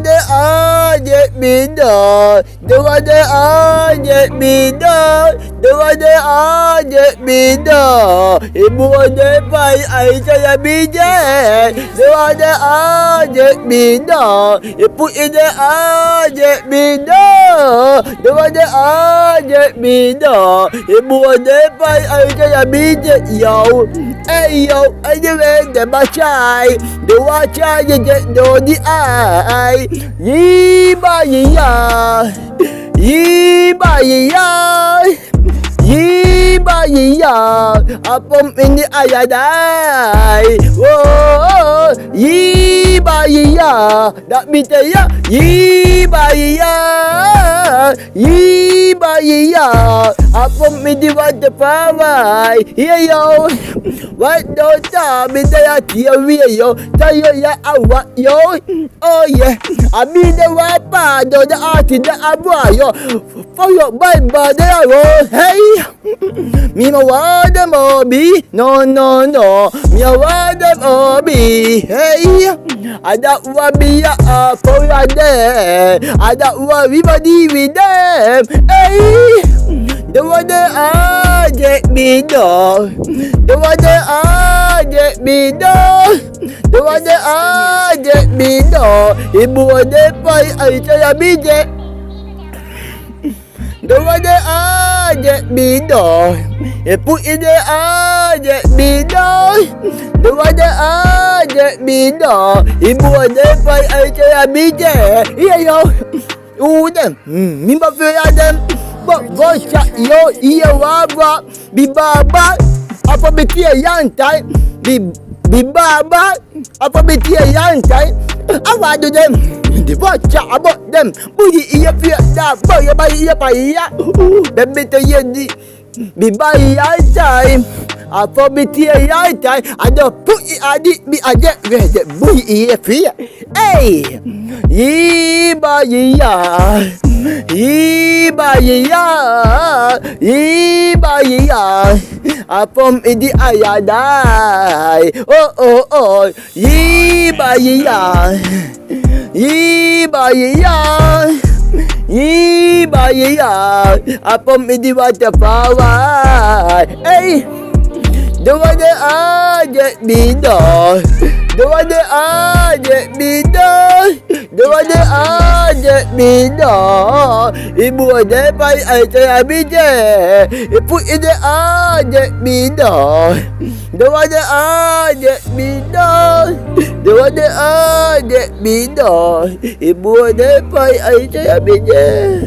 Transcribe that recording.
Duvade adet bina, duvade adet bina, duvade adet bina. Ibu ade pai ai saya bije, duvade adet bina. Ibu ide adet bina, duvade adet bina. Ibu ade pai ai saya bije yo. Yo, ayo vende bachai, dua chai je do di ai. Yi ba yi ya, yi ba yi ya, yi ba yi ya. Apom ini ayadai, oh, yi ba yi ya. Dak bite ya, yi ba yi ya, yi ba yi ya. Apom ini wajah pawai, yo. What don't tell me that I tell you, tell you ya awak yo. Oh yeah, I mean the wiper, do the art in the abwa yo. For your Bible there oh hey. Me no want them obi, no. Me want them obi, hey. I don't want be a for a day. I don't want everybody with them, hey. The one that I get me dog. The one that I get me dog. The one that I get me dog. Ibu ada pai ai saya bije. The one that I get me dog. Ibu ide I get me dog. The one that I get me dog. Ibu ada pai ai saya bije. Iya yo. Udah. Mimba feel them. Gosha yo iya wabra bibaba apa betia yantai bibaba apa betia yantai awadu dem dibaca abot dem bunyi iya pia da boya bayi iya paya dem betia yedi bibai yantai apa betia yantai ada pui adik bi ajak weh bunyi iya pia iba iya Iba ya, apom idi ayadai. Oh, iba ya, apom idi wata pawai. Hey, the one that I get me dog. The one that I get me dog. The one that I get me dog. Ibu ada pai ai saya bije. Ibu ide I get me dog. The one that I get me dog. The one that I get me dog. Ibu ada pai ai saya bije.